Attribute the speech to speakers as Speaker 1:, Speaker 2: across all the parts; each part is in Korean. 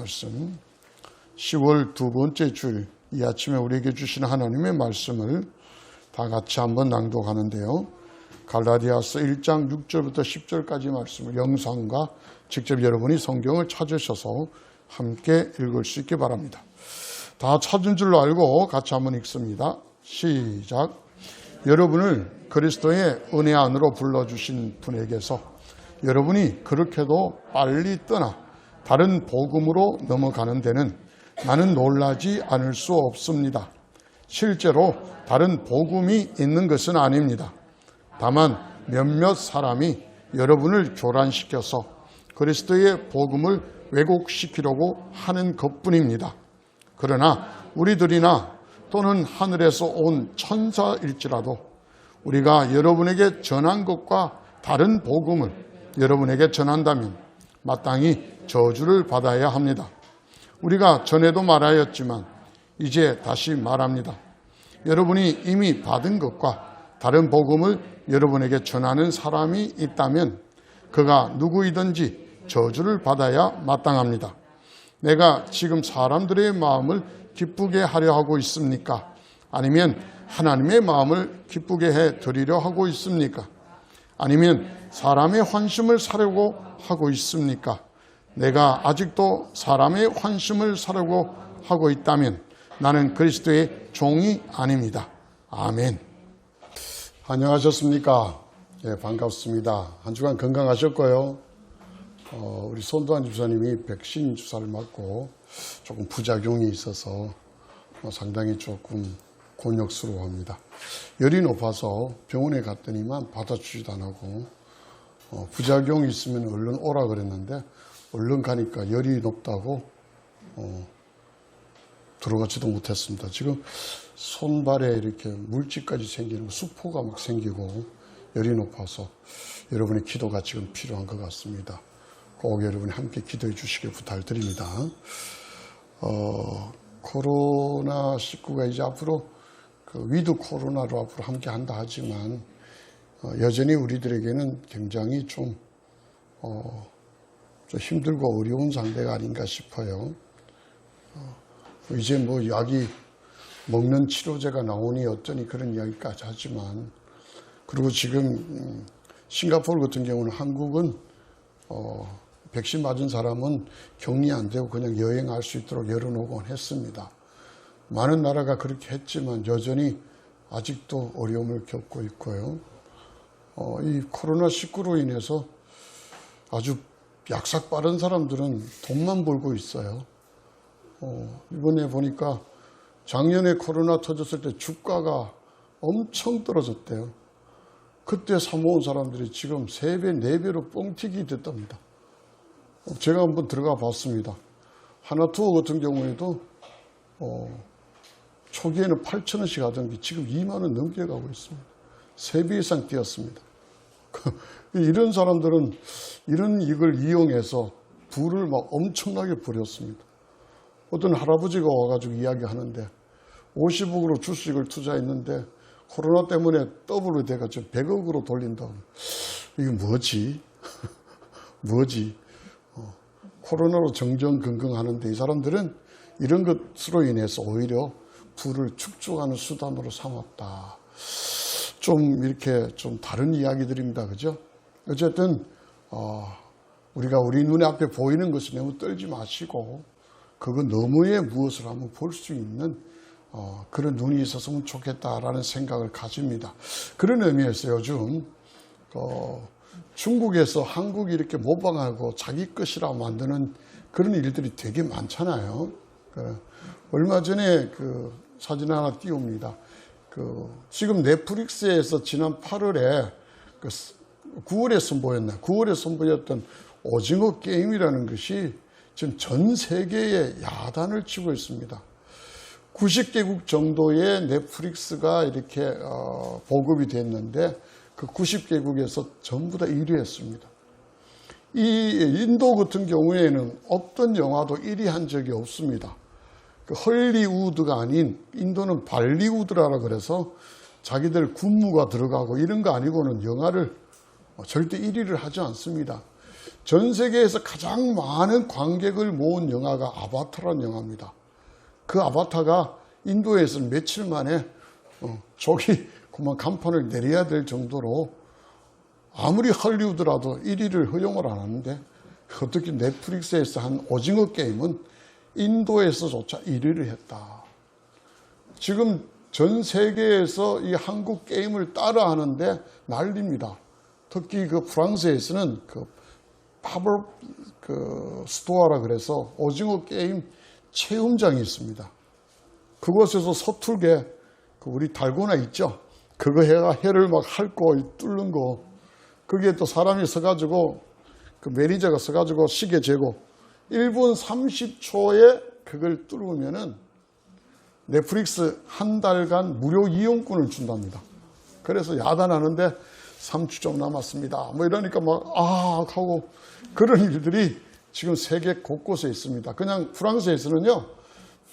Speaker 1: 말씀, 10월 두 번째 주일 이 아침에 우리에게 주신 하나님의 말씀을 다 같이 한번 낭독하는데요. 갈라디아서 1장 6절부터 10절까지 말씀을 영상과 직접 여러분이 성경을 찾으셔서 함께 읽을 수 있게 바랍니다. 다 찾은 줄로 알고 같이 한번 읽습니다. 시작. 여러분을 그리스도의 은혜 안으로 불러주신 분에게서 여러분이 그렇게도 빨리 떠나 다른 복음으로 넘어가는 데는 나는 놀라지 않을 수 없습니다. 실제로 다른 복음이 있는 것은 아닙니다. 다만 몇몇 사람이 여러분을 교란시켜서 그리스도의 복음을 왜곡시키려고 하는 것뿐입니다. 그러나 우리들이나 또는 하늘에서 온 천사일지라도 우리가 여러분에게 전한 것과 다른 복음을 여러분에게 전한다면 마땅히 저주를 받아야 합니다. 우리가 전에도 말하였지만 이제 다시 말합니다. 여러분이 이미 받은 것과 다른 복음을 여러분에게 전하는 사람이 있다면 그가 누구이든지 저주를 받아야 마땅합니다. 내가 지금 사람들의 마음을 기쁘게 하려 하고 있습니까? 아니면 하나님의 마음을 기쁘게 해 드리려 하고 있습니까? 아니면 사람의 환심을 사려고 하고 있습니까? 내가 아직도 사람의 환심을 사려고 하고 있다면 나는 그리스도의 종이 아닙니다. 아멘. 안녕하셨습니까? 네, 반갑습니다. 한 주간 건강하셨고요. 우리 손도환 집사님이 백신 주사를 맞고 조금 부작용이 있어서 상당히 조금 곤욕스러워합니다. 열이 높아서 병원에 갔더니만 받아주지도 안 하고 부작용이 있으면 얼른 오라 그랬는데 얼른 가니까 열이 높다고 들어가지도 못했습니다. 지금 손발에 이렇게 물집까지 생기는 수포가 막 생기고 열이 높아서 여러분의 기도가 지금 필요한 것 같습니다. 꼭 여러분이 함께 기도해 주시길 부탁드립니다. 코로나19가 이제 앞으로 위드 코로나로 앞으로 함께 한다 하지만 여전히 우리들에게는 굉장히 좀 힘들고 어려운 상대가 아닌가 싶어요. 이제 뭐 약이 먹는 치료제가 나오니 어쩌니 그런 이야기까지 하지만 그리고 지금 싱가포르 같은 경우는 한국은 백신 맞은 사람은 격리 안 되고 그냥 여행할 수 있도록 열어놓곤 했습니다. 많은 나라가 그렇게 했지만 여전히 아직도 어려움을 겪고 있고요. 이 코로나19로 인해서 아주 약삭 빠른 사람들은 돈만 벌고 있어요. 이번에 보니까 작년에 코로나 터졌을 때 주가가 엄청 떨어졌대요. 그때 사모은 사람들이 지금 3배, 4배로 뻥튀기 됐답니다. 제가 한번 들어가 봤습니다. 하나투어 같은 경우에도 초기에는 8,000원씩 하던 게 지금 2만 원 넘게 가고 있습니다. 3배 이상 뛰었습니다. 이런 사람들은 이런 이걸 이용해서 부를 막 엄청나게 부렸습니다. 어떤 할아버지가 와가지고 이야기하는데 50억으로 주식을 투자했는데 코로나 때문에 더블로 돼가지고 100억으로 돌린다고. 이게 뭐지? 뭐지? 코로나로 정정긍긍하는데 이 사람들은 이런 것으로 인해서 오히려 부를 축적하는 수단으로 삼았다. 좀 이렇게 좀 다른 이야기들입니다. 그죠? 어쨌든 우리가 우리 눈에 앞에 보이는 것을 너무 떨지 마시고 그거 너머에 무엇을 한번 볼 수 있는 그런 눈이 있었으면 좋겠다라는 생각을 가집니다. 그런 의미에서 요즘 중국에서 한국이 이렇게 모방하고 자기 것이라 만드는 그런 일들이 되게 많잖아요. 얼마 전에 사진 하나 띄웁니다. 지금 넷플릭스에서 지난 8월에 9월에 선보였나? 9월에 선보였던 오징어 게임이라는 것이 지금 전 세계에 야단을 치고 있습니다. 90개국 정도의 넷플릭스가 이렇게 보급이 됐는데 그 90개국에서 전부 다 1위 했습니다. 이 인도 같은 경우에는 어떤 영화도 1위 한 적이 없습니다. 헐리우드가 아닌 인도는 발리우드라 그래서 자기들 군무가 들어가고 이런 거 아니고는 영화를 절대 1위를 하지 않습니다. 전 세계에서 가장 많은 관객을 모은 영화가 아바타라는 영화입니다. 그 아바타가 인도에서는 며칠 만에 저기 그만 간판을 내려야 될 정도로 아무리 할리우드라도 1위를 허용을 안 하는데 어떻게 넷플릭스에서 한 오징어 게임은 인도에서조차 1위를 했다. 지금 전 세계에서 이 한국 게임을 따라 하는데 난립니다. 특히 그 프랑스에서는 그 파벌 스토어라 그래서 오징어 게임 체험장이 있습니다. 그곳에서 서툴게 우리 달고나 있죠. 그거 해를 막 핥고 뚫는 거. 거기에 또 사람이 서가지고 그 매니저가 서가지고 시계 재고 1분 30초에 그걸 뚫으면은 넷플릭스 한 달간 무료 이용권을 준답니다. 그래서 야단하는데 3주 좀 남았습니다. 뭐 이러니까 막 하고 그런 일들이 지금 세계 곳곳에 있습니다. 그냥 프랑스에서는요,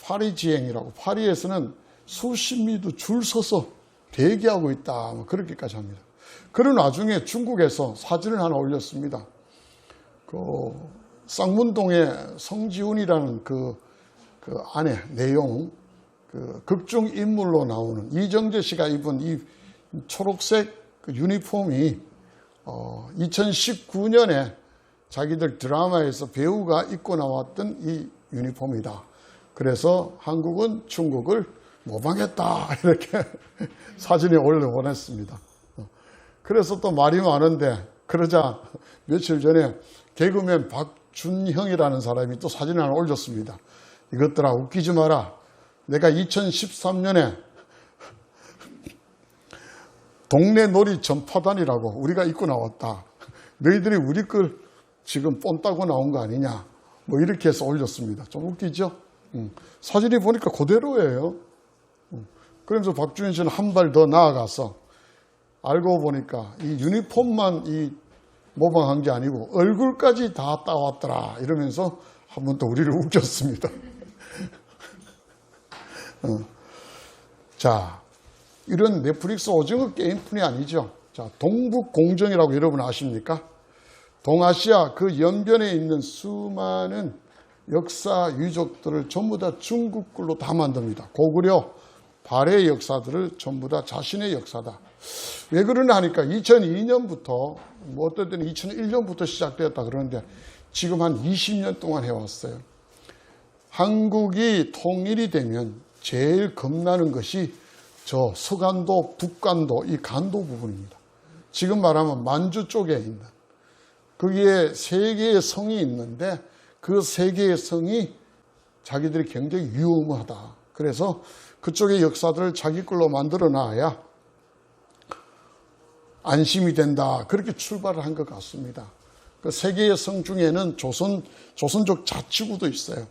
Speaker 1: 파리지행이라고 파리에서는 수십 미도 줄 서서 대기하고 있다. 뭐 그렇게까지 합니다. 그런 와중에 중국에서 사진을 하나 올렸습니다. 그 쌍문동의 성지훈이라는 그 안에 내용, 그 극중 인물로 나오는 이정재 씨가 입은 이 초록색 그 유니폼이 2019년에 자기들 드라마에서 배우가 입고 나왔던 이 유니폼이다. 그래서 한국은 중국을 모방했다. 이렇게 사진에 올려보냈습니다. 그래서 또 말이 많은데 그러자 며칠 전에 개그맨 박준형이라는 사람이 또 사진을 하나 올렸습니다. 이것들아 웃기지 마라. 내가 2013년에 동네 놀이 전파단이라고 우리가 입고 나왔다. 너희들이 우리 걸 지금 뽐 따고 나온 거 아니냐. 뭐 이렇게 해서 올렸습니다. 좀 웃기죠? 사진이 보니까 그대로예요. 그러면서 박준현 씨는 한 발 더 나아가서 알고 보니까 이 유니폼만 모방한 게 아니고 얼굴까지 다 따왔더라 이러면서 한 번 또 우리를 웃겼습니다. 자, 이런 넷플릭스 오징어 게임뿐이 아니죠. 자, 동북공정이라고 여러분 아십니까? 동아시아 그 연변에 있는 수많은 역사 유적들을 전부 다 중국 걸로 다 만듭니다. 고구려 발해의 역사들을 전부 다 자신의 역사다. 왜 그러나 하니까 2002년부터 뭐 어떨 때는 2001년부터 시작되었다 그러는데 지금 한 20년 동안 해왔어요. 한국이 통일이 되면 제일 겁나는 것이 저 서간도, 북간도, 이 간도 부분입니다. 지금 말하면 만주 쪽에 있는 거기에 세 개의 성이 있는데 그 세 개의 성이 자기들이 굉장히 위험하다. 그래서 그쪽의 역사들을 자기 걸로 만들어 놔야 안심이 된다. 그렇게 출발을 한 것 같습니다. 그 세 개의 성 중에는 조선족 자치구도 있어요.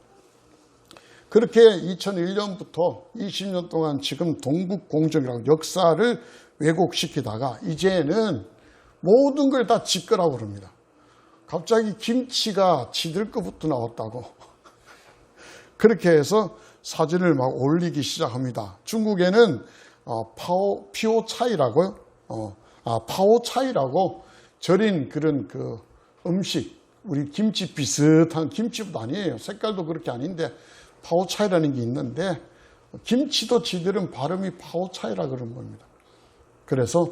Speaker 1: 그렇게 2001년부터 20년 동안 지금 동북공정이라고 역사를 왜곡시키다가 이제는 모든 걸 다 지 거라고 그럽니다. 갑자기 김치가 지들 거부터 나왔다고. 그렇게 해서 사진을 막 올리기 시작합니다. 중국에는 피오차이라고요. 파오차이라고 절인 그런 그 음식, 우리 김치 비슷한 김치도 아니에요. 색깔도 그렇게 아닌데 파오차이라는 게 있는데 김치도 지들은 발음이 파오차이라 그런 겁니다. 그래서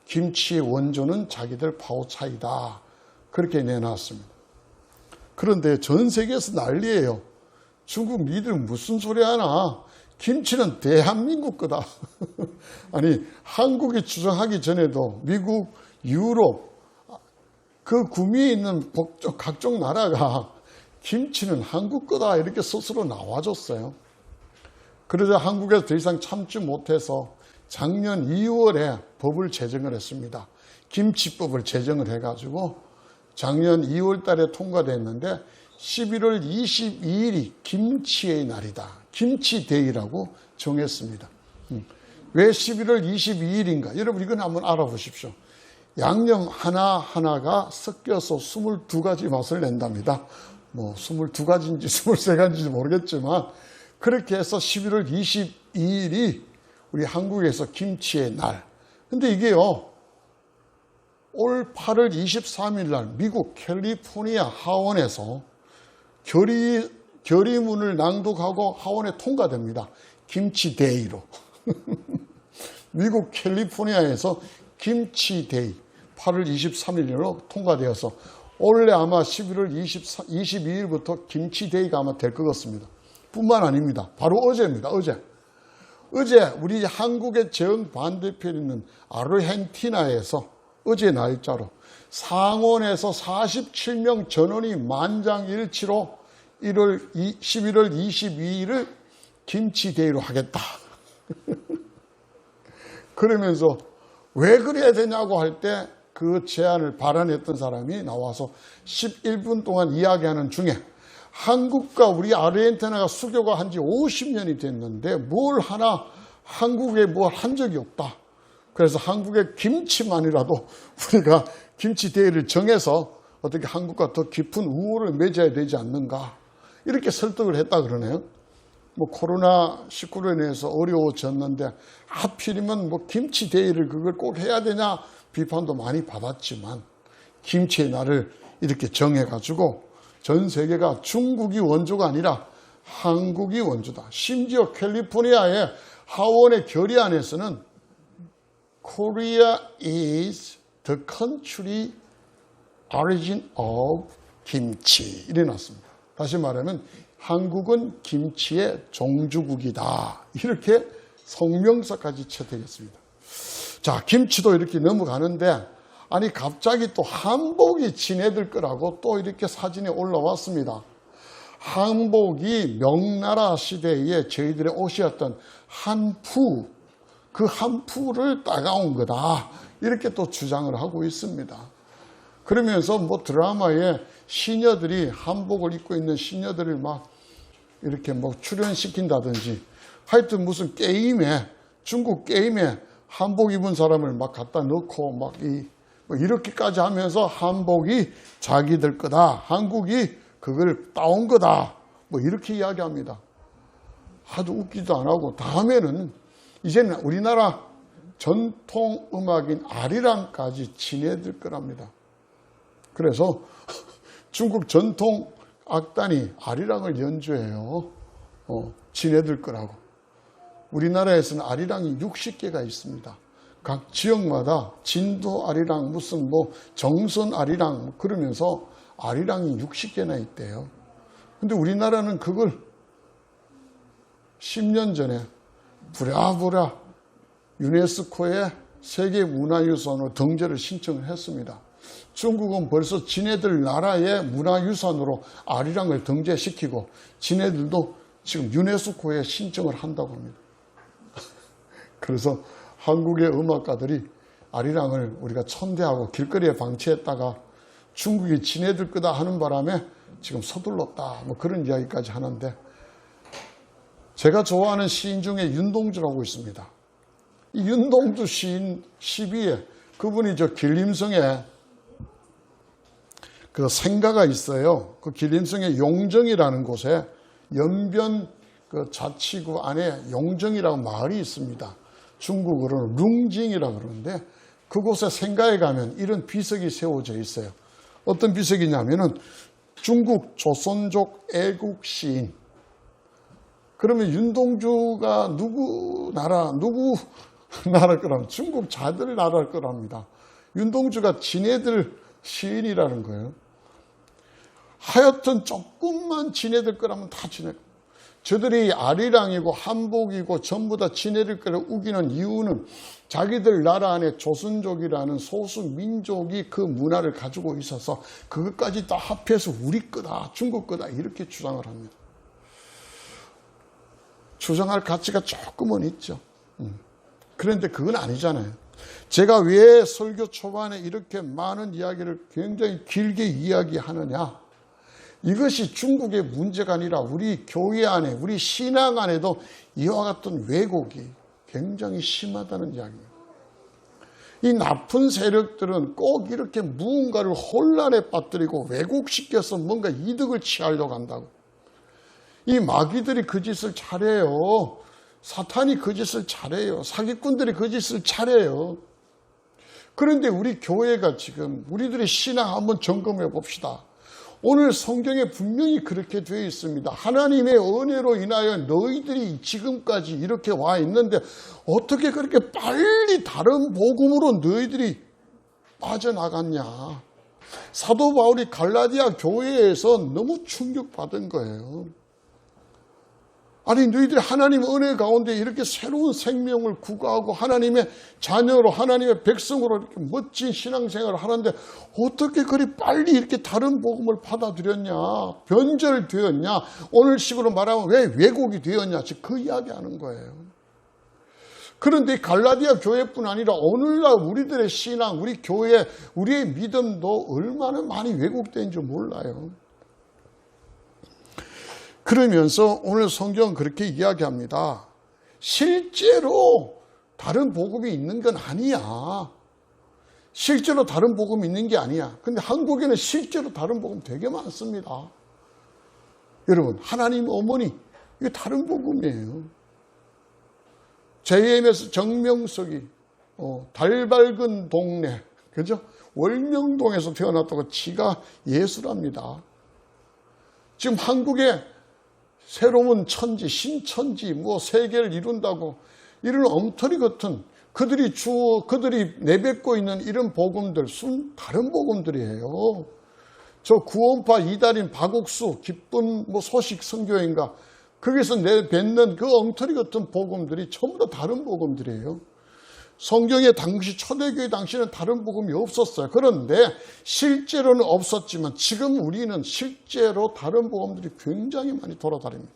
Speaker 1: 김치의 원조는 자기들 파오차이다. 그렇게 내놨습니다. 그런데 전 세계에서 난리예요. 중국 니들 무슨 소리 하나? 김치는 대한민국 거다. 아니 한국이 주장하기 전에도 미국, 유럽 그 구미에 있는 각종 나라가 김치는 한국 거다 이렇게 스스로 나와줬어요. 그러자 한국에서 더 이상 참지 못해서 작년 2월에 법을 제정을 했습니다. 김치법을 제정을 해가지고 작년 2월 달에 통과됐는데 11월 22일이 김치의 날이다. 김치데이라고 정했습니다. 왜 11월 22일인가? 여러분 이건 한번 알아보십시오. 양념 하나하나가 섞여서 22가지 맛을 낸답니다. 뭐 22가지인지 23가지인지 모르겠지만 그렇게 해서 11월 22일이 우리 한국에서 김치의 날. 근데 이게요. 올 8월 23일 날 미국 캘리포니아 하원에서 결의문을 낭독하고 하원에 통과됩니다. 김치데이로. 미국 캘리포니아에서 김치데이 8월 23일로 통과되어서 원래 아마 11월 22일부터 김치데이가 아마 될 것 같습니다. 뿐만 아닙니다. 바로 어제입니다. 어제 우리 한국의 정반대편에 있는 아르헨티나에서 어제 날짜로 상원에서 47명 전원이 만장일치로 11월 22일을 김치데이로 하겠다. 그러면서 왜 그래야 되냐고 할 때 그 제안을 발언했던 사람이 나와서 11분 동안 이야기하는 중에 한국과 우리 아르헨티나가 수교가 한 지 50년이 됐는데 뭘 하나 한국에 뭘 한 적이 없다. 그래서 한국의 김치만이라도 우리가 김치데이를 정해서 어떻게 한국과 더 깊은 우호를 맺어야 되지 않는가. 이렇게 설득을 했다 그러네요. 뭐 코로나19로 인해서 어려워졌는데 하필이면 뭐 김치데이를 그걸 꼭 해야 되냐 비판도 많이 받았지만 김치의 날을 이렇게 정해가지고 전 세계가 중국이 원조가 아니라 한국이 원조다. 심지어 캘리포니아의 하원의 결의안에서는 Korea is the country origin of 김치 이래 놨습니다. 다시 말하면 한국은 김치의 종주국이다. 이렇게 성명서까지 채택했습니다. 자, 김치도 이렇게 넘어가는데 아니 갑자기 또 한복이 지네들 거라고 또 이렇게 사진이 올라왔습니다. 한복이 명나라 시대에 저희들의 옷이었던 한푸, 그 한푸를 따가운 거다. 이렇게 또 주장을 하고 있습니다. 그러면서 뭐 드라마에 시녀들이 한복을 입고 있는 시녀들을 막 이렇게 뭐 출연시킨다든지 하여튼 무슨 게임에 중국 게임에 한복 입은 사람을 막 갖다 넣고 막 뭐 이렇게까지 하면서 한복이 자기들 거다. 한국이 그걸 따온 거다. 뭐 이렇게 이야기합니다. 하도 웃기도 안 하고 다음에는 이제는 우리나라 전통 음악인 아리랑까지 지네들 거랍니다. 그래서 중국 전통 악단이 아리랑을 연주해요. 지네들 거라고. 우리나라에서는 아리랑이 60개가 있습니다. 각 지역마다 진도 아리랑, 무슨 뭐 정선 아리랑 그러면서 아리랑이 60개나 있대요. 근데 우리나라는 그걸 10년 전에 부랴부랴 유네스코에 세계문화유산으로 등재를 신청을 했습니다. 중국은 벌써 지네들 나라의 문화유산으로 아리랑을 등재시키고 지네들도 지금 유네스코에 신청을 한다고 합니다. 그래서 한국의 음악가들이 아리랑을 우리가 천대하고 길거리에 방치했다가 중국이 지네들 거다 하는 바람에 지금 서둘렀다 뭐 그런 이야기까지 하는데 제가 좋아하는 시인 중에 윤동주라고 있습니다. 이 윤동주 시인 시비에 그분이 저 길림성에 그 생가가 있어요. 그 길림성의 용정이라는 곳에 연변 그 자치구 안에 용정이라는 마을이 있습니다. 중국어로는 룽징이라고 그러는데 그곳에 생가에 가면 이런 비석이 세워져 있어요. 어떤 비석이냐면은 중국 조선족 애국 시인. 그러면 윤동주가 누구 나라 거라면 중국 자들 나라 거랍니다. 윤동주가 지네들 시인이라는 거예요. 하여튼 조금만 지네들 거라면 다 지네. 저들이 아리랑이고 한복이고 전부 다 지네들 거를 우기는 이유는 자기들 나라 안에 조선족이라는 소수 민족이 그 문화를 가지고 있어서 그것까지 다 합해서 우리 거다, 중국 거다 이렇게 주장을 합니다. 주장할 가치가 조금은 있죠. 그런데 그건 아니잖아요. 제가 왜 설교 초반에 이렇게 많은 이야기를 굉장히 길게 이야기하느냐. 이것이 중국의 문제가 아니라 우리 교회 안에, 우리 신앙 안에도 이와 같은 왜곡이 굉장히 심하다는 이야기예요. 이 나쁜 세력들은 꼭 이렇게 무언가를 혼란에 빠뜨리고 왜곡시켜서 뭔가 이득을 취하려고 한다고. 이 마귀들이 그 짓을 잘해요. 사탄이 그 짓을 잘해요. 사기꾼들이 그 짓을 잘해요. 그런데 우리 교회가 지금 우리들의 신앙 한번 점검해 봅시다. 오늘 성경에 분명히 그렇게 되어 있습니다. 하나님의 은혜로 인하여 너희들이 지금까지 이렇게 와 있는데 어떻게 그렇게 빨리 다른 복음으로 너희들이 빠져나갔냐. 사도 바울이 갈라디아 교회에서 너무 충격받은 거예요. 아니 너희들이 하나님 은혜 가운데 이렇게 새로운 생명을 구가하고 하나님의 자녀로 하나님의 백성으로 이렇게 멋진 신앙생활을 하는데 어떻게 그리 빨리 이렇게 다른 복음을 받아들였냐, 변절되었냐, 오늘 식으로 말하면 왜 왜곡이 되었냐, 지금 그 이야기하는 거예요. 그런데 갈라디아 교회뿐 아니라 오늘날 우리들의 신앙, 우리 교회, 우리의 믿음도 얼마나 많이 왜곡된지 몰라요. 그러면서 오늘 성경은 그렇게 이야기합니다. 실제로 다른 복음이 있는 건 아니야. 실제로 다른 복음이 있는 게 아니야. 근데 한국에는 실제로 다른 복음 되게 많습니다. 여러분, 하나님 어머니, 이게 다른 복음이에요. JMS 정명석이 달 밝은 동네, 그죠? 월명동에서 태어났다고 지가 예수랍니다. 지금 한국에 새로운 천지, 신천지, 세계를 이룬다고 이런 엉터리 같은 그들이 내뱉고 있는 이런 복음들, 다른 복음들이에요. 저 구원파 이달인 박옥수, 기쁜 소식 선교인가, 거기서 내뱉는 그 엉터리 같은 복음들이 전부 다 다른 복음들이에요. 성경의 당시 초대교회 당시에는 다른 복음이 없었어요. 그런데 실제로는 없었지만 지금 우리는 실제로 다른 복음들이 굉장히 많이 돌아다닙니다.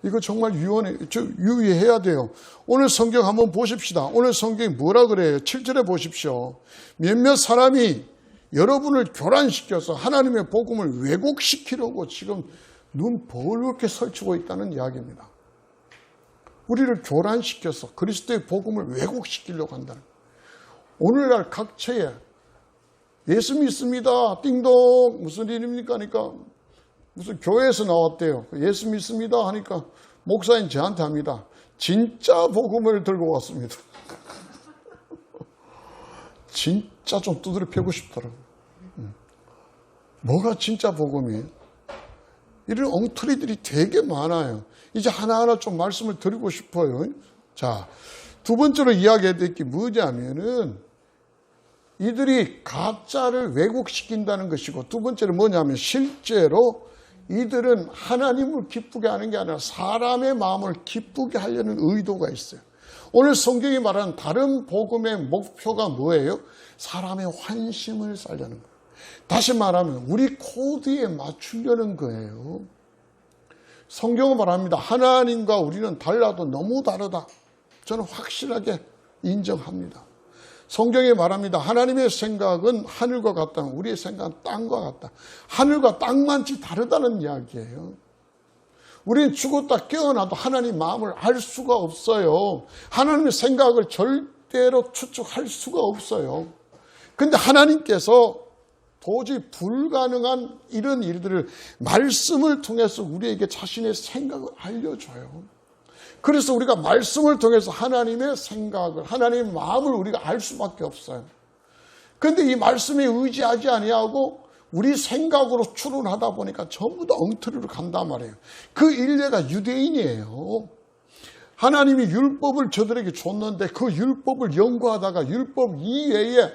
Speaker 1: 이거 정말 유의해야 돼요. 오늘 성경 한번 보십시다. 오늘 성경이 뭐라 그래요? 7절에 보십시오. 몇몇 사람이 여러분을 교란시켜서 하나님의 복음을 왜곡시키려고 지금 눈 벌겋게 설치고 있다는 이야기입니다. 우리를 교란시켜서 그리스도의 복음을 왜곡시키려고 한다는 거예요. 오늘날 각처에 예수 믿습니다. 띵동 무슨 일입니까? 하니까 무슨 교회에서 나왔대요. 예수 믿습니다 하니까 목사님 저한테 합니다. 진짜 복음을 들고 왔습니다. 진짜 좀 두드려 패고 싶더라고요. 뭐가 진짜 복음이에요? 이런 엉터리들이 되게 많아요. 이제 하나하나 좀 말씀을 드리고 싶어요. 자, 두 번째로 이야기해야 될 게 뭐냐면은 이들이 가짜를 왜곡시킨다는 것이고, 두 번째로 뭐냐면 실제로 이들은 하나님을 기쁘게 하는 게 아니라 사람의 마음을 기쁘게 하려는 의도가 있어요. 오늘 성경이 말하는 다른 복음의 목표가 뭐예요? 사람의 환심을 살려는 거예요. 다시 말하면 우리 코드에 맞추려는 거예요. 성경은 말합니다. 하나님과 우리는 달라도 너무 다르다. 저는 확실하게 인정합니다. 성경이 말합니다. 하나님의 생각은 하늘과 같다. 우리의 생각은 땅과 같다. 하늘과 땅만치 다르다는 이야기예요. 우리는 죽었다 깨어나도 하나님 마음을 알 수가 없어요. 하나님의 생각을 절대로 추측할 수가 없어요. 그런데 하나님께서 도저히 불가능한 이런 일들을 말씀을 통해서 우리에게 자신의 생각을 알려줘요. 그래서 우리가 말씀을 통해서 하나님의 생각을, 하나님의 마음을 우리가 알 수밖에 없어요. 그런데 이 말씀에 의지하지 아니하고 우리 생각으로 추론하다 보니까 전부 다 엉터리로 간단 말이에요. 그 일례가 유대인이에요. 하나님이 율법을 저들에게 줬는데 그 율법을 연구하다가 율법 이외에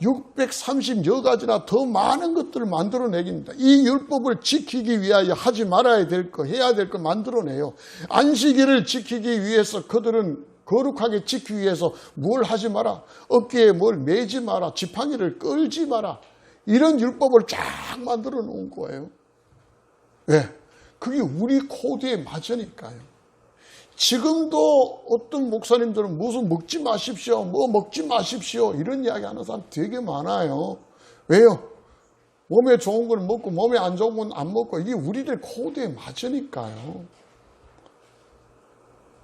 Speaker 1: 630여 가지나 더 많은 것들을 만들어내깁니다. 이 율법을 지키기 위하여 하지 말아야 될 거, 해야 될 거 만들어내요. 안식일을 지키기 위해서 그들은 거룩하게 지키기 위해서 뭘 하지 마라. 어깨에 뭘 매지 마라. 지팡이를 끌지 마라. 이런 율법을 쫙 만들어 놓은 거예요. 왜? 그게 우리 코드에 맞으니까요. 지금도 어떤 목사님들은 무슨 먹지 마십시오, 먹지 마십시오 이런 이야기 하는 사람 되게 많아요. 왜요? 몸에 좋은 걸 먹고 몸에 안 좋은 건 안 먹고 이게 우리들 코드에 맞으니까요.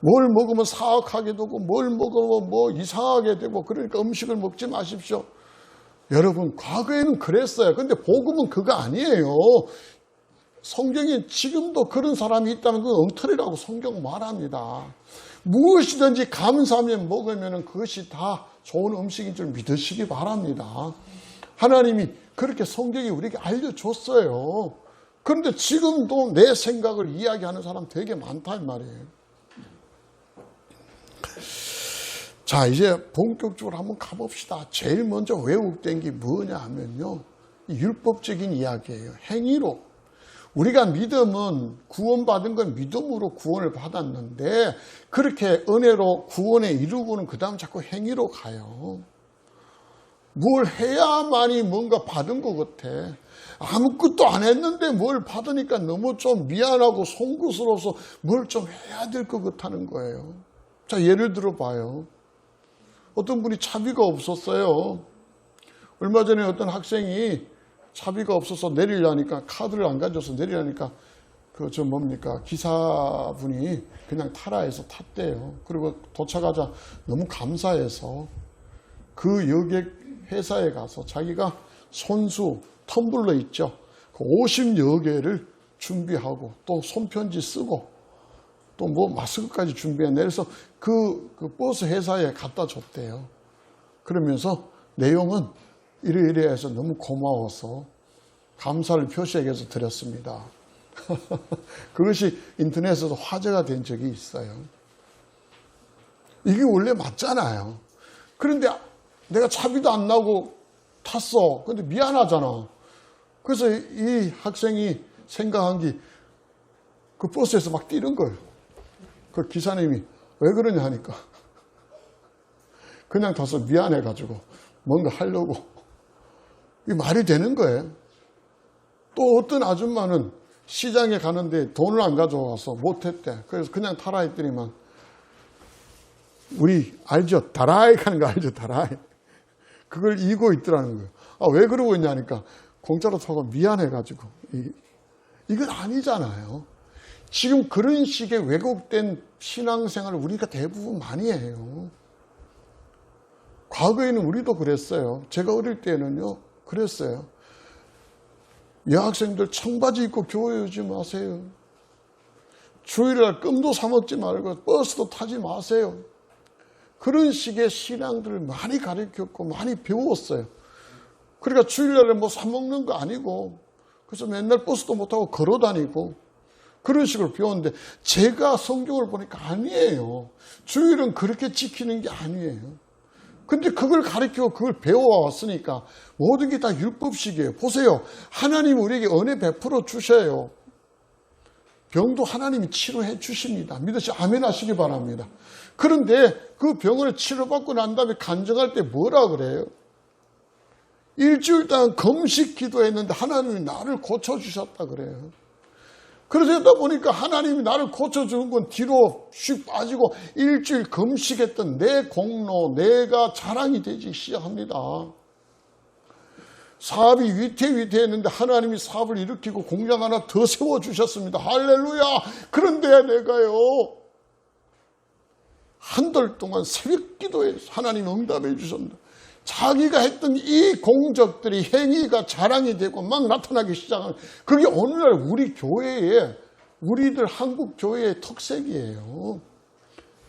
Speaker 1: 뭘 먹으면 사악하게 되고 뭘 먹으면 이상하게 되고 그러니까 음식을 먹지 마십시오. 여러분 과거에는 그랬어요. 근데 복음은 그거 아니에요. 성경에 지금도 그런 사람이 있다는 건 엉터리라고 성경 말합니다. 무엇이든지 감사하며 먹으면 그것이 다 좋은 음식인 줄 믿으시기 바랍니다. 하나님이 그렇게 성경에 우리에게 알려줬어요. 그런데 지금도 내 생각을 이야기하는 사람 되게 많다 이 말이에요. 자, 이제 본격적으로 한번 가봅시다. 제일 먼저 왜곡된 게 뭐냐 하면요, 율법적인 이야기예요. 행위로. 우리가 믿음은 구원받은 건 믿음으로 구원을 받았는데 그렇게 은혜로 구원에 이루고는 그 다음 자꾸 행위로 가요. 뭘 해야만이 뭔가 받은 것 같아. 아무것도 안 했는데 뭘 받으니까 너무 좀 미안하고 송구스러워서 뭘 좀 해야 될 것 같다는 거예요. 자, 예를 들어 봐요. 어떤 분이 차비가 없었어요. 얼마 전에 어떤 학생이 차비가 없어서 내리려니까, 카드를 안 가져서 내리려니까 기사분이 그냥 타라 해서 탔대요. 그리고 도착하자 너무 감사해서 그 여객 회사에 가서 자기가 손수 텀블러 있죠, 50여 개를 준비하고 또 손편지 쓰고 또 뭐 마스크까지 준비해 내려서 그 버스 회사에 갖다 줬대요. 그러면서 내용은 이래 해서 너무 고마워서 감사를 표시하기 위해서 드렸습니다. 그것이 인터넷에서 화제가 된 적이 있어요. 이게 원래 맞잖아요. 그런데 내가 차비도 안 나고 탔어. 근데 미안하잖아. 그래서 이 학생이 생각한 게 그 버스에서 막 뛰는 거예요. 그 기사님이 왜 그러냐 하니까 그냥 타서 미안해가지고 뭔가 하려고. 이게 말이 되는 거예요. 또 어떤 아줌마는 시장에 가는데 돈을 안 가져와서 못했대. 그래서 그냥 타라 했더니만, 우리 알죠? 다라이 하는 거 알죠? 다라이. 그걸 이고 있더라는 거예요. 아, 왜 그러고 있냐니까 공짜로 타고 미안해가지고. 이건 아니잖아요. 지금 그런 식의 왜곡된 신앙생활을 우리가 대부분 많이 해요. 과거에는 우리도 그랬어요. 제가 어릴 때는요 그랬어요. 여학생들 청바지 입고 교회 오지 마세요. 주일날 껌도 사 먹지 말고 버스도 타지 마세요. 그런 식의 신앙들을 많이 가르쳤고 많이 배웠어요. 그러니까 주일날에 뭐 사 먹는 거 아니고, 그래서 맨날 버스도 못 타고 걸어 다니고 그런 식으로 배웠는데, 제가 성경을 보니까 아니에요. 주일은 그렇게 지키는 게 아니에요. 근데 그걸 가르치고 그걸 배워왔으니까 모든 게 다 율법식이에요. 보세요. 하나님 우리에게 은혜 베풀어 주셔요. 병도 하나님이 치료해 주십니다. 믿으시 아멘 하시기 바랍니다. 그런데 그 병을 치료받고 난 다음에 간증할 때 뭐라 그래요? 일주일 동안 금식 기도했는데 하나님이 나를 고쳐주셨다 그래요. 그러다 보니까 하나님이 나를 고쳐주는 건 뒤로 슉 빠지고 일주일 금식했던 내 공로, 내가 자랑이 되기 시작합니다. 사업이 위태위태했는데 하나님이 사업을 일으키고 공장 하나 더 세워주셨습니다. 할렐루야. 그런데 내가요, 한 달 동안 새벽 기도에 하나님 응답해 주셨는데 자기가 했던 이 공적들이 행위가 자랑이 되고 막 나타나기 시작하는, 그게 오늘날 우리 교회의, 우리들 한국 교회의 특색이에요.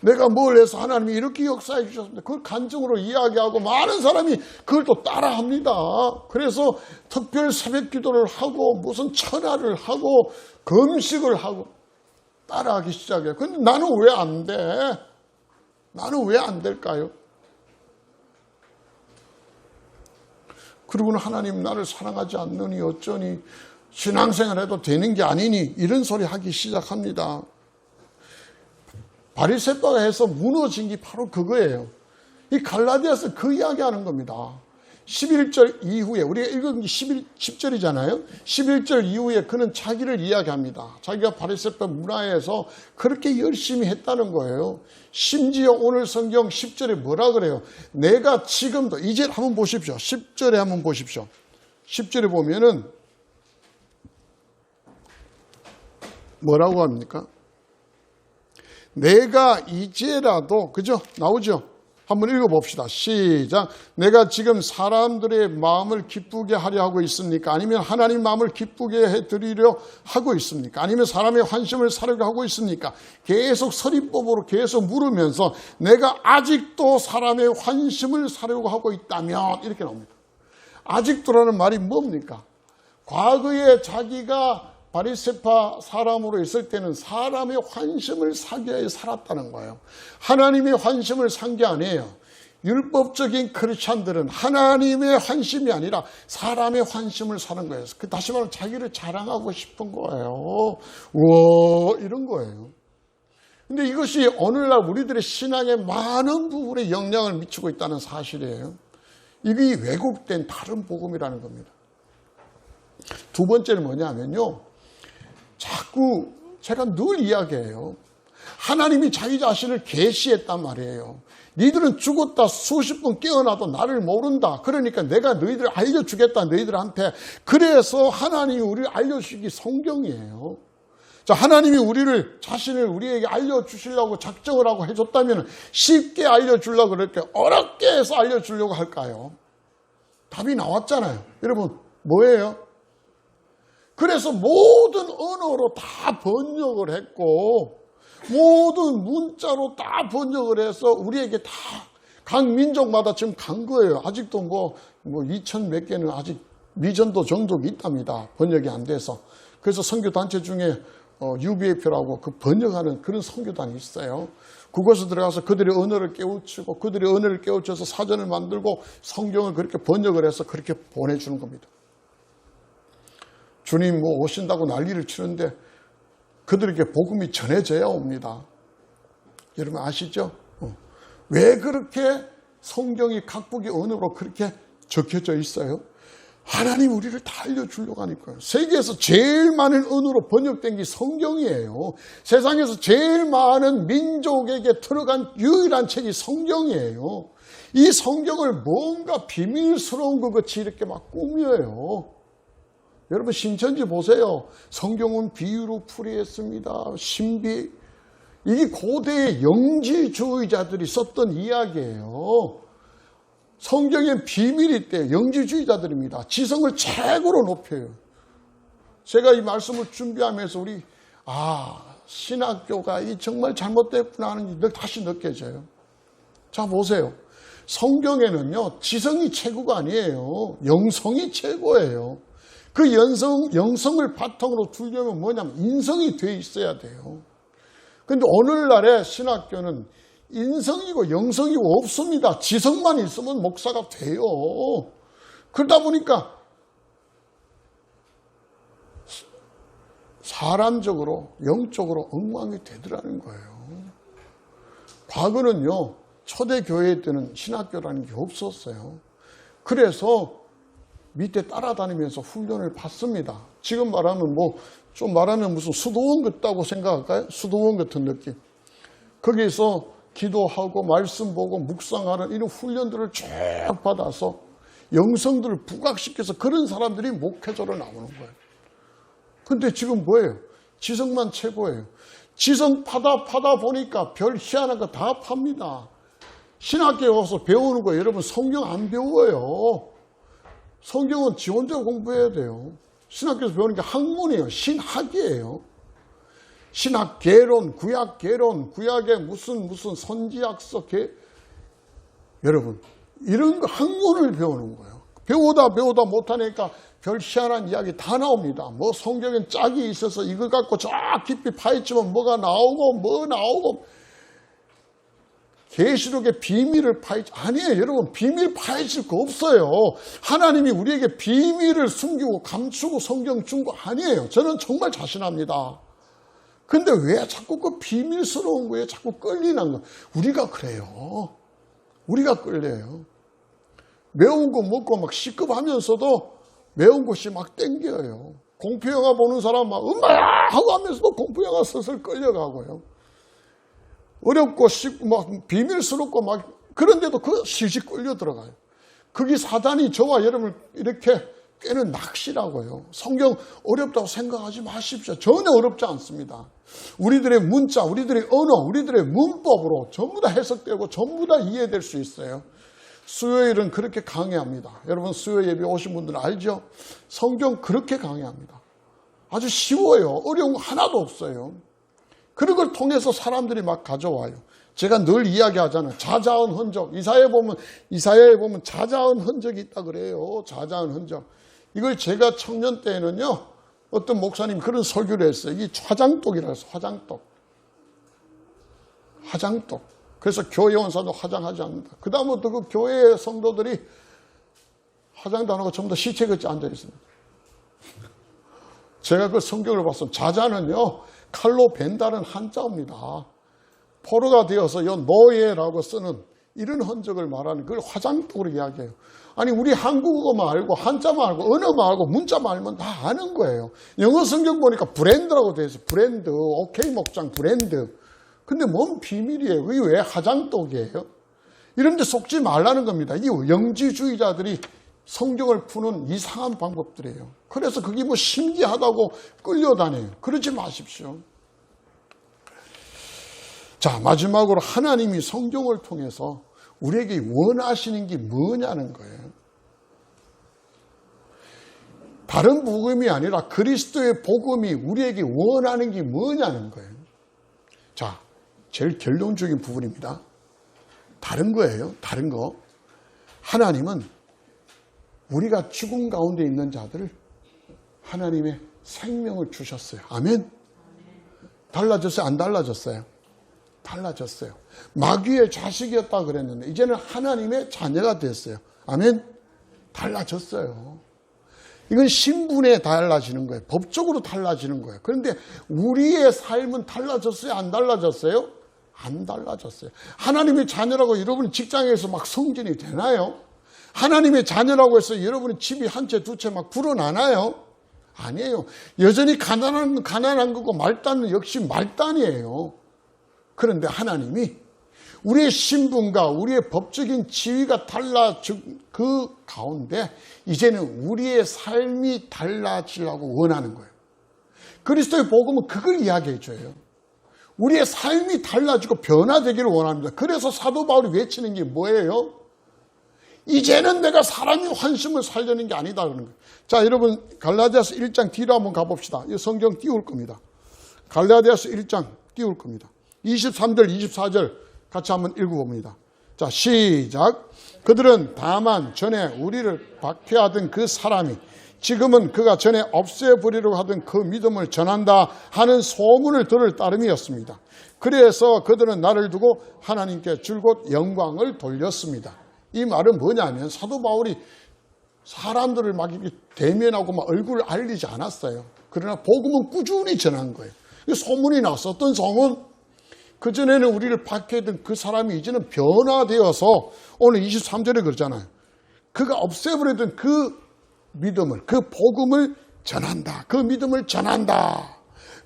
Speaker 1: 내가 뭘 해서 하나님이 이렇게 역사해 주셨습니다. 그걸 간증으로 이야기하고 많은 사람이 그걸 또 따라합니다. 그래서 특별 새벽 기도를 하고 무슨 천하를 하고 금식을 하고 따라하기 시작해요. 근데 나는 왜 안 돼? 나는 왜 안 될까요? 그리고는 하나님 나를 사랑하지 않느니 어쩌니, 신앙생활 해도 되는 게 아니니, 이런 소리 하기 시작합니다. 바리새파가 해서 무너진 게 바로 그거예요. 이 갈라디아서 그 이야기하는 겁니다. 11절 이후에, 우리가 읽은 게 10절이잖아요. 11절 이후에 그는 자기를 이야기합니다. 자기가 바리새파 문화에서 그렇게 열심히 했다는 거예요. 심지어 오늘 성경 10절에 뭐라 그래요? 내가 지금도, 이제 한번 보십시오. 10절에 한번 보십시오. 10절에 보면은 뭐라고 합니까? 내가 이제라도, 그죠? 나오죠? 한번 읽어봅시다. 시작. 내가 지금 사람들의 마음을 기쁘게 하려 하고 있습니까? 아니면 하나님 마음을 기쁘게 해드리려 하고 있습니까? 아니면 사람의 환심을 사려고 하고 있습니까? 계속 서리법으로 계속 물으면서 내가 아직도 사람의 환심을 사려고 하고 있다면 이렇게 나옵니다. 아직도라는 말이 뭡니까? 과거에 자기가 바리새파 사람으로 있을 때는 사람의 환심을 사기 위해 살았다는 거예요. 하나님의 환심을 산 게 아니에요. 율법적인 크리스찬들은 하나님의 환심이 아니라 사람의 환심을 사는 거예요. 다시 말하면 자기를 자랑하고 싶은 거예요. 우와, 이런 거예요. 근데 이것이 오늘날 우리들의 신앙에 많은 부분에 영향을 미치고 있다는 사실이에요. 이게 왜곡된 다른 복음이라는 겁니다. 두 번째는 뭐냐면요. 자꾸 제가 늘 이야기해요. 하나님이 자기 자신을 계시했단 말이에요. 니들은 죽었다 수십 번 깨어나도 나를 모른다. 그러니까 내가 너희들 알려주겠다 너희들한테. 그래서 하나님이 우리를 알려주기 성경이에요. 자, 하나님이 자신을 우리에게 알려주시려고 작정을 하고 해줬다면 쉽게 알려주려고 그렇게 어렵게 해서 알려주려고 할까요? 답이 나왔잖아요. 여러분 뭐예요? 그래서 모든 언어로 다 번역을 했고 모든 문자로 다 번역을 해서 우리에게 다 각 민족마다 지금 간 거예요. 아직도 뭐 2,000 몇 개는 아직 미전도 종족이 있답니다. 번역이 안 돼서. 그래서 선교단체 중에 UBF라고 그 번역하는 그런 선교단이 있어요. 그곳에 들어가서 그들의 언어를 깨우치고 그들의 언어를 깨우쳐서 사전을 만들고 성경을 그렇게 번역을 해서 그렇게 보내주는 겁니다. 주님 오신다고 난리를 치는데 그들에게 복음이 전해져야 옵니다. 여러분 아시죠? 왜 그렇게 성경이 각국의 언어로 그렇게 적혀져 있어요? 하나님 우리를 다 알려주려고 하니까요. 세계에서 제일 많은 언어로 번역된 게 성경이에요. 세상에서 제일 많은 민족에게 들어간 유일한 책이 성경이에요. 이 성경을 뭔가 비밀스러운 것 같이 이렇게 막 꾸며요. 여러분 신천지 보세요. 성경은 비유로 풀이했습니다. 신비. 이게 고대의 영지주의자들이 썼던 이야기예요. 성경엔 비밀이 있대요. 영지주의자들입니다. 지성을 최고로 높여요. 제가 이 말씀을 준비하면서 신학교가 정말 잘못됐구나 하는 게 다시 느껴져요. 자 보세요. 성경에는요 지성이 최고가 아니에요. 영성이 최고예요. 그 영성을 바탕으로 두려면 뭐냐면 인성이 돼 있어야 돼요. 그런데 오늘날의 신학교는 인성이고 영성이고 없습니다. 지성만 있으면 목사가 돼요. 그러다 보니까 사람적으로 영적으로 엉망이 되더라는 거예요. 과거는요 초대교회 때는 신학교라는 게 없었어요. 그래서 밑에 따라다니면서 훈련을 받습니다. 지금 말하면 좀 말하면 무슨 수도원 같다고 생각할까요? 수도원 같은 느낌. 거기서 기도하고 말씀 보고 묵상하는 이런 훈련들을 쭉 받아서 영성들을 부각시켜서 그런 사람들이 목회자로 나오는 거예요. 근데 지금 뭐예요? 지성만 최고예요. 지성 파다 보니까 별 희한한 거 다 팝니다. 신학교에 와서 배우는 거예요. 여러분 성경 안 배워요. 성경은 지 혼자 공부해야 돼요. 신학교에서 배우는 게 학문이에요. 신학이에요. 신학 개론, 구약 개론, 구약의 무슨 선지학서 여러분 이런 거 학문을 배우는 거예요. 배우다 못하니까 별 희한한 이야기 다 나옵니다. 성경엔 짝이 있어서 이걸 갖고 저 깊이 파헤치면 뭐가 나오고 계시록의 비밀을 아니에요. 여러분 비밀 파헤칠 거 없어요. 하나님이 우리에게 비밀을 숨기고 감추고 성경 준 거 아니에요. 저는 정말 자신합니다. 근데 왜 자꾸 그 비밀스러운 거에 자꾸 끌리는 거? 우리가 그래요. 우리가 끌려요. 매운 거 먹고 막 시급하면서도 매운 것이 막 땡겨요. 공포영화 보는 사람 막 엄마야 하고 하면서도 공포영화 슬슬 끌려가고요. 어렵고 쉽고 막 비밀스럽고 막 그런데도 그 실실 끌려 들어가요. 그게 사단이 저와 여러분을 이렇게 꿰는 낚시라고요. 성경 어렵다고 생각하지 마십시오. 전혀 어렵지 않습니다. 우리들의 문자, 우리들의 언어, 우리들의 문법으로 전부 다 해석되고 전부 다 이해될 수 있어요. 수요일은 그렇게 강의합니다. 여러분 수요 예배 오신 분들은 알죠? 성경 그렇게 강의합니다. 아주 쉬워요. 어려운 거 하나도 없어요. 그런 걸 통해서 사람들이 막 가져와요. 제가 늘 이야기하잖아요. 자자한 흔적. 이사야에 보면 자자한 흔적이 있다 그래요. 자자한 흔적. 이걸 제가 청년 때에는요. 어떤 목사님이 그런 설교를 했어요. 이게 화장독이라고 해서 화장독. 화장독. 그래서 교회 온 사람도 화장하지 않는다. 그 다음부터 그 교회 성도들이 화장도 안 하고 전부 다 시체같이 앉아 있습니다. 제가 그 성경을 봤으면 자자는요. 칼로 벤다는 한자입니다. 포로가 되어서 요 노예라고 쓰는 이런 흔적을 말하는 그걸 화장독으로 이야기해요. 아니 우리 한국어만 알고 한자만 알고 언어만 알고 문자만 알면 다 아는 거예요. 영어 성경 보니까 브랜드라고 되어 있어요. 브랜드, 오케이 목장 브랜드. 근데 뭔 비밀이에요. 이게 왜 화장독이에요? 이런 데 속지 말라는 겁니다. 이게 영지주의자들이 성경을 푸는 이상한 방법들이에요. 그래서 그게 뭐 신기하다고 끌려다녀요. 그러지 마십시오. 자, 마지막으로 하나님이 성경을 통해서 우리에게 원하시는 게 뭐냐는 거예요. 다른 복음이 아니라 그리스도의 복음이 우리에게 원하는 게 뭐냐는 거예요. 자, 제일 결론적인 부분입니다. 다른 거예요. 다른 거. 하나님은 우리가 죽음 가운데 있는 자들을 하나님의 생명을 주셨어요. 아멘. 달라졌어요? 안 달라졌어요? 달라졌어요. 마귀의 자식이었다 그랬는데 이제는 하나님의 자녀가 됐어요. 아멘. 달라졌어요. 이건 신분에 달라지는 거예요. 법적으로 달라지는 거예요. 그런데 우리의 삶은 달라졌어요? 안 달라졌어요? 안 달라졌어요. 하나님의 자녀라고 여러분이 직장에서 막 승진이 되나요? 하나님의 자녀라고 해서 여러분이 집이 한 채 두 채 막 불어나나요? 아니에요. 여전히 가난한 거고 말단은 역시 말단이에요. 그런데 하나님이 우리의 신분과 우리의 법적인 지위가 달라진 그 가운데 이제는 우리의 삶이 달라지려고 원하는 거예요. 그리스도의 복음은 그걸 이야기해 줘요. 우리의 삶이 달라지고 변화되기를 원합니다. 그래서 사도 바울이 외치는 게 뭐예요? 이제는 내가 사람이 환심을 살려는 게 아니다 그러는 거예요. 자, 여러분 갈라디아서 1장 뒤로 한번 가봅시다. 이 성경 띄울 겁니다. 갈라디아서 1장 띄울 겁니다. 23절 24절 같이 한번 읽어봅니다. 자, 시작. 그들은 다만 전에 우리를 박해하던 그 사람이 지금은 그가 전에 없애버리려고 하던 그 믿음을 전한다 하는 소문을 들을 따름이었습니다. 그래서 그들은 나를 두고 하나님께 줄곧 영광을 돌렸습니다. 이 말은 뭐냐면 사도 바울이 사람들을 막 이렇게 대면하고 막 얼굴을 알리지 않았어요. 그러나 복음은 꾸준히 전한 거예요. 소문이 났어. 어떤 소문? 그전에는 우리를 박해했던 그 사람이 이제는 변화되어서 오늘 23절에 그러잖아요. 그가 없애버리던 그 믿음을, 그 복음을 전한다. 그 믿음을 전한다.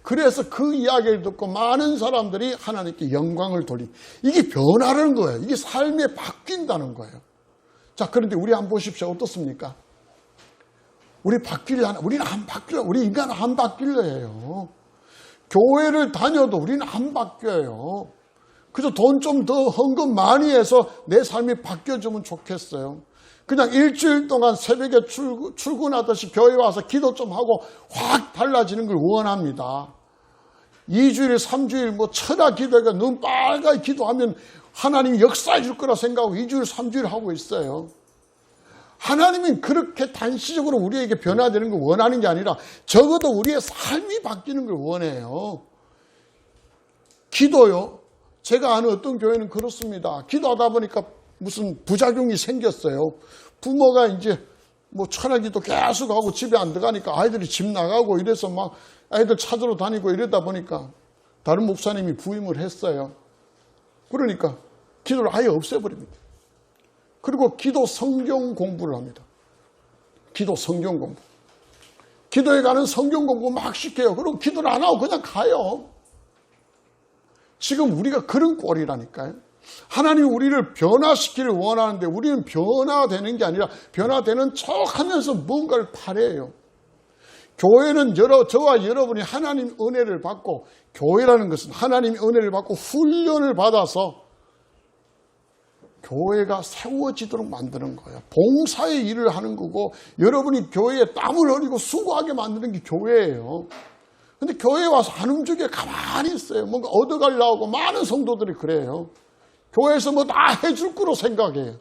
Speaker 1: 그래서 그 이야기를 듣고 많은 사람들이 하나님께 영광을 돌리. 이게 변화라는 거예요. 이게 삶에 바뀐다는 거예요. 자, 그런데 우리 한번 보십시오. 어떻습니까? 우리는 안 바뀌려. 우리 인간은 안 바뀌려 해요. 교회를 다녀도 우리는 안 바뀌어요. 그래서 돈 좀 더 헌금 많이 해서 내 삶이 바뀌어주면 좋겠어요. 그냥 일주일 동안 새벽에 출근하듯이 교회 와서 기도 좀 하고 확 달라지는 걸 원합니다. 2주일, 3주일 뭐 천하 기도가 눈 빨갛게 기도하면 하나님이 역사해 줄 거라 생각하고 2주일, 3주일 하고 있어요. 하나님은 그렇게 단시적으로 우리에게 변화되는 걸 원하는 게 아니라 적어도 우리의 삶이 바뀌는 걸 원해요. 기도요. 제가 아는 어떤 교회는 그렇습니다. 기도하다 보니까 무슨 부작용이 생겼어요. 부모가 이제 뭐 천하기도 계속 하고 집에 안 들어가니까 아이들이 집 나가고 이래서 막 아이들 찾으러 다니고 이러다 보니까 다른 목사님이 부임을 했어요. 그러니까 기도를 아예 없애버립니다. 그리고 기도 성경 공부를 합니다. 기도 성경 공부. 기도에 가는 성경 공부 막 시켜요. 그리고 기도를 안 하고 그냥 가요. 지금 우리가 그런 꼴이라니까요. 하나님이 우리를 변화시키기를 원하는데 우리는 변화되는 게 아니라 변화되는 척 하면서 뭔가를 바래요. 교회는 저와 여러분이 하나님 은혜를 받고, 교회라는 것은 하나님의 은혜를 받고 훈련을 받아서 교회가 세워지도록 만드는 거예요. 봉사의 일을 하는 거고, 여러분이 교회에 땀을 흘리고 수고하게 만드는 게 교회예요. 근데 교회에 와서 안 움직여 가만히 있어요. 뭔가 얻어가려고 많은 성도들이 그래요. 교회에서 뭐 다 해줄 거로 생각해요.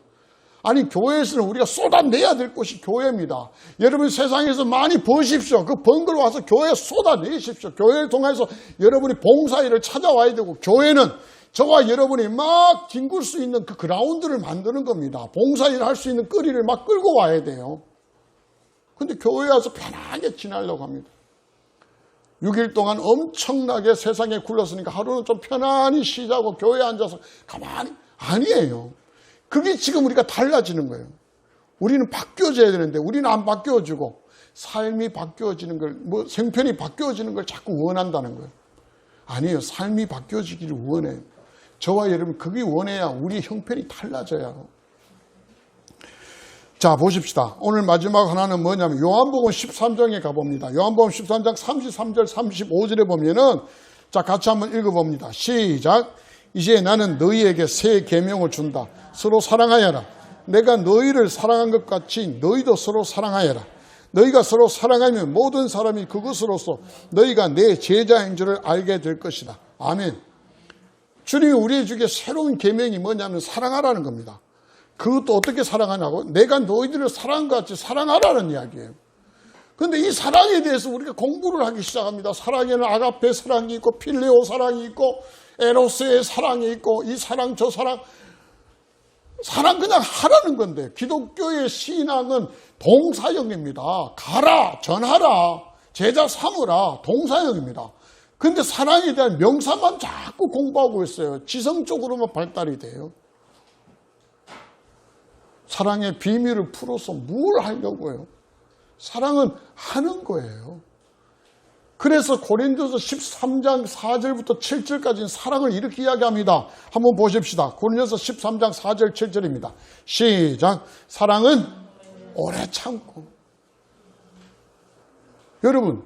Speaker 1: 아니, 교회에서는 우리가 쏟아내야 될 곳이 교회입니다. 여러분 세상에서 많이 버십시오. 그 번 걸 와서 교회에 쏟아내십시오. 교회를 통해서 여러분이 봉사일을 찾아와야 되고, 교회는 저와 여러분이 막 뒹굴 수 있는 그 그라운드를 만드는 겁니다. 봉사일을 할 수 있는 거리를 막 끌고 와야 돼요. 근데 교회에 와서 편하게 지내려고 합니다. 6일 동안 엄청나게 세상에 굴렀으니까 하루는 좀 편안히 쉬자고 교회에 앉아서 가만히, 아니에요. 그게 지금 우리가 달라지는 거예요. 우리는 바뀌어져야 되는데 우리는 안 바뀌어지고, 삶이 바뀌어지는 걸, 생편이 바뀌어지는 걸 자꾸 원한다는 거예요. 아니에요. 삶이 바뀌어지기를 원해요. 저와 여러분 그게 원해야 우리 형편이 달라져요. 자, 보십시다. 오늘 마지막 하나는 뭐냐면 요한복음 13장에 가봅니다. 요한복음 13장 33절 35절에 보면은, 자, 같이 한번 읽어봅니다. 시작. 이제 나는 너희에게 새 계명을 준다. 서로 사랑하여라. 내가 너희를 사랑한 것 같이 너희도 서로 사랑하여라. 너희가 서로 사랑하면 모든 사람이 그것으로서 너희가 내 제자인 줄을 알게 될 것이다. 아멘. 주님이 우리에게 새로운 계명이 뭐냐면 사랑하라는 겁니다. 그것도 어떻게 사랑하냐고? 내가 너희들을 사랑한 것 같이 사랑하라는 이야기예요. 그런데 이 사랑에 대해서 우리가 공부를 하기 시작합니다. 사랑에는 아가페 사랑이 있고 필레오 사랑이 있고 에로스의 사랑이 있고, 이 사랑 저 사랑, 사랑 그냥 하라는 건데, 기독교의 신앙은 동사형입니다. 가라, 전하라, 제자 삼으라, 동사형입니다. 근데 사랑에 대한 명사만 자꾸 공부하고 있어요. 지성적으로만 발달이 돼요. 사랑의 비밀을 풀어서 뭘 하려고 해요? 사랑은 하는 거예요. 그래서 고린도서 13장 4절부터 7절까지는 사랑을 이렇게 이야기합니다. 한번 보십시다. 고린도서 13장 4절 7절입니다. 시작. 사랑은 오래 참고. 여러분,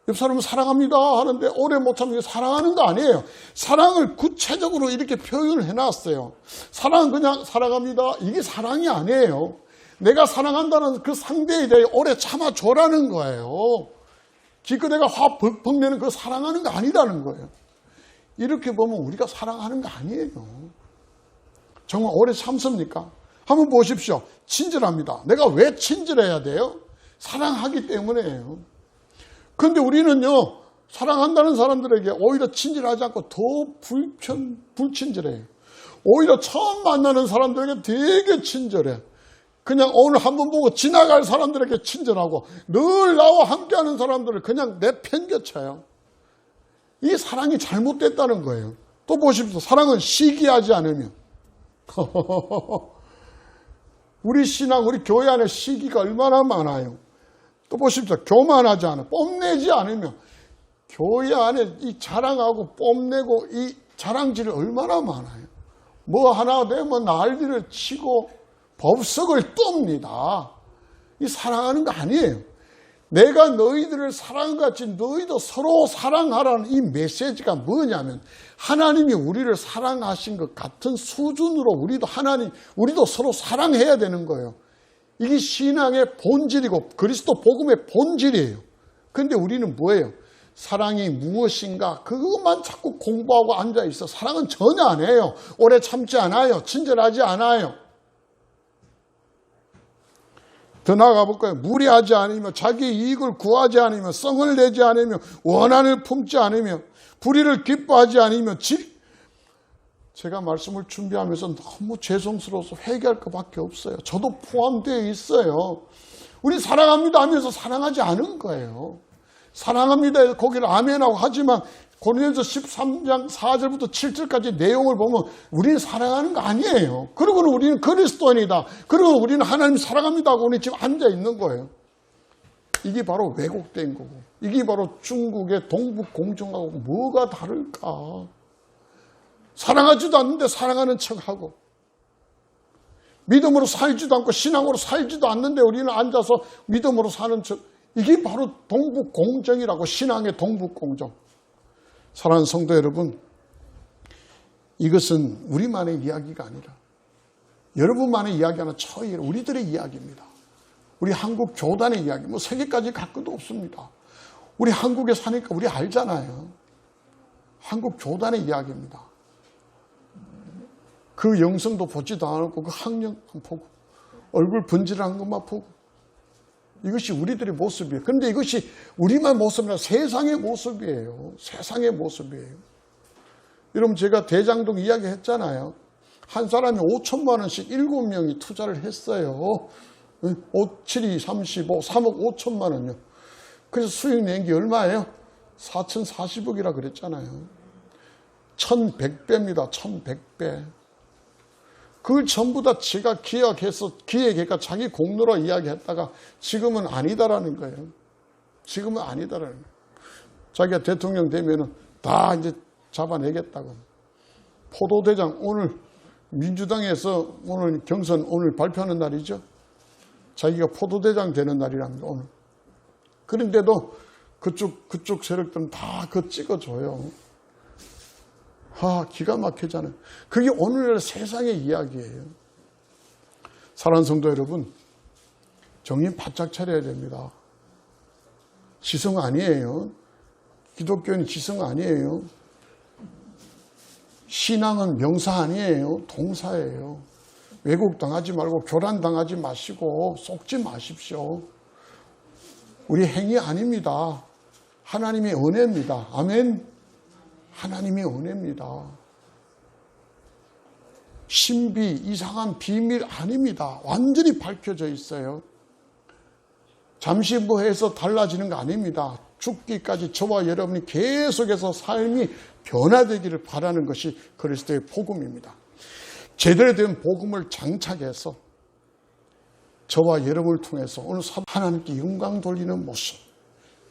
Speaker 1: 옆 사람은 사랑합니다 하는데 오래 못 참는 게 사랑하는 거 아니에요. 사랑을 구체적으로 이렇게 표현을 해놨어요. 사랑은 그냥 사랑합니다, 이게 사랑이 아니에요. 내가 사랑한다는 그 상대에 대해 오래 참아줘라는 거예요. 기껏 내가 화 벅벅 내는 그 사랑하는 거 아니라는 거예요. 이렇게 보면 우리가 사랑하는 거 아니에요. 정말 오래 참습니까? 한번 보십시오. 친절합니다. 내가 왜 친절해야 돼요? 사랑하기 때문에요. 그런데 우리는요, 사랑한다는 사람들에게 오히려 친절하지 않고 더 불친절해요. 오히려 처음 만나는 사람들에게 되게 친절해. 그냥 오늘 한번 보고 지나갈 사람들에게 친절하고, 늘 나와 함께하는 사람들을 그냥 내팽개쳐요. 이 사랑이 잘못됐다는 거예요. 또 보십시오. 사랑은 시기하지 않으며. 우리 신앙, 우리 교회 안에 시기가 얼마나 많아요. 또 보십시오. 교만하지 않아, 뽐내지 않으며. 교회 안에 이 자랑하고 뽐내고 이 자랑질이 얼마나 많아요. 뭐 하나 되면 난리를 치고 법석을 떱니다. 이 사랑하는 거 아니에요. 내가 너희들을 사랑한 것 같이 너희도 서로 사랑하라는 이 메시지가 뭐냐면, 하나님이 우리를 사랑하신 것 같은 수준으로 우리도 서로 사랑해야 되는 거예요. 이게 신앙의 본질이고 그리스도 복음의 본질이에요. 그런데 우리는 뭐예요? 사랑이 무엇인가 그것만 자꾸 공부하고 앉아있어. 사랑은 전혀 안 해요. 오래 참지 않아요. 친절하지 않아요. 더 나아가 볼까요? 무리하지 않으며, 자기 이익을 구하지 않으며, 성을 내지 않으며, 원한을 품지 않으며, 불의를 기뻐하지 않으며. 제가 말씀을 준비하면서 너무 죄송스러워서 회개할 것밖에 없어요. 저도 포함되어 있어요. 우리 사랑합니다 하면서 사랑하지 않은 거예요. 사랑합니다 거기를 아멘하고 하지만 고린도서 13장 4절부터 7절까지 내용을 보면 우리는 사랑하는 거 아니에요. 그러고는 우리는 그리스도인이다, 그리고 우리는 하나님 사랑합니다 하고 우리 지금 앉아 있는 거예요. 이게 바로 왜곡된 거고, 이게 바로 중국의 동북 공정하고 뭐가 다를까? 사랑하지도 않는데 사랑하는 척하고, 믿음으로 살지도 않고 신앙으로 살지도 않는데 우리는 앉아서 믿음으로 사는 척. 이게 바로 동북공정이라고, 신앙의 동북공정. 사랑하는 성도 여러분, 이것은 우리만의 이야기가 아니라 여러분만의 이야기 아니라 저희 우리들의 이야기입니다. 우리 한국 교단의 이야기, 뭐 세계까지 갈 것도 없습니다. 우리 한국에 사니까 우리 알잖아요. 한국 교단의 이야기입니다. 그 영성도 보지도 않고 그 학력만 보고 얼굴 번지르한 것만 보고, 이것이 우리들의 모습이에요. 그런데 이것이 우리만 모습이 아니라 세상의 모습이에요. 세상의 모습이에요. 여러분, 제가 대장동 이야기 했잖아요. 한 사람이 5천만 원씩 7명이 투자를 했어요. 5, 7이 35, 3억 5천만 원요. 그래서 수익 낸 게 얼마예요? 4,040억이라 그랬잖아요. 1,100배입니다. 1,100배. 그걸 전부 다 지가 기획해서 자기 공로로 이야기했다가 지금은 아니다라는 거예요. 지금은 아니다라는 거예요. 자기가 대통령 되면은 다 이제 잡아내겠다고. 포도대장, 오늘 민주당에서 오늘 경선 오늘 발표하는 날이죠. 자기가 포도대장 되는 날이랍니다, 오늘. 그런데도 그쪽 세력들은 다 그거 찍어줘요. 기가 막히잖아요. 그게 오늘날 세상의 이야기예요. 사랑하는 성도 여러분, 정신 바짝 차려야 됩니다. 지성 아니에요. 기독교는 지성 아니에요. 신앙은 명사 아니에요. 동사예요. 왜곡당하지 말고 교란당하지 마시고 속지 마십시오. 우리 행위 아닙니다. 하나님의 은혜입니다. 아멘. 하나님의 은혜입니다. 신비, 이상한 비밀 아닙니다. 완전히 밝혀져 있어요. 잠시 뭐 해서 달라지는 거 아닙니다. 죽기까지 저와 여러분이 계속해서 삶이 변화되기를 바라는 것이 그리스도의 복음입니다. 제대로 된 복음을 장착해서 저와 여러분을 통해서 오늘 하나님께 영광 돌리는 모습,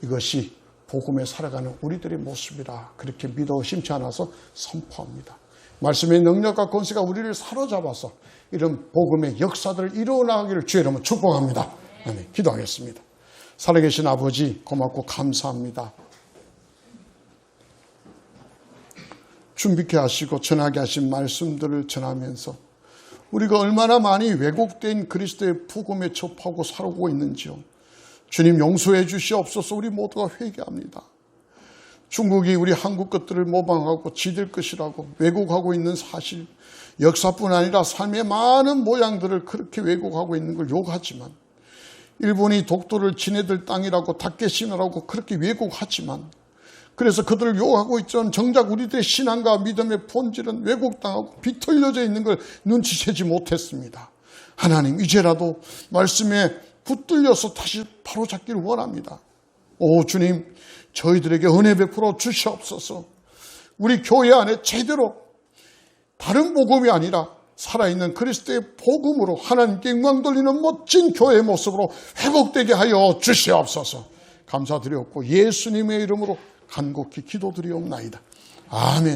Speaker 1: 이것이 복음에 살아가는 우리들의 모습이라 그렇게 믿어 심치 않아서 선포합니다. 말씀의 능력과 권세가 우리를 사로잡아서 이런 복음의 역사들을 이루어나가기를 주의 이름으로 축복합니다. 아멘. 기도하겠습니다. 살아계신 아버지, 고맙고 감사합니다. 준비케 하시고 전하게 하신 말씀들을 전하면서 우리가 얼마나 많이 왜곡된 그리스도의 복음에 접하고 살아오고 있는지요. 주님 용서해 주시옵소서. 우리 모두가 회개합니다. 중국이 우리 한국 것들을 모방하고 지들 것이라고 왜곡하고 있는 사실, 역사뿐 아니라 삶의 많은 모양들을 그렇게 왜곡하고 있는 걸 욕하지만, 일본이 독도를 지네들 땅이라고 닦게시느라고 그렇게 왜곡하지만, 그래서 그들을 욕하고 있지만 정작 우리들의 신앙과 믿음의 본질은 왜곡당하고 비틀려져 있는 걸 눈치채지 못했습니다. 하나님, 이제라도 말씀에 붙들려서 다시 바로잡기를 원합니다. 오 주님, 저희들에게 은혜 베풀어 주시옵소서. 우리 교회 안에 제대로 다른 복음이 아니라 살아있는 그리스도의 복음으로 하나님께 영광 돌리는 멋진 교회의 모습으로 회복되게 하여 주시옵소서. 감사드렸고 예수님의 이름으로 간곡히 기도드리옵나이다. 아멘.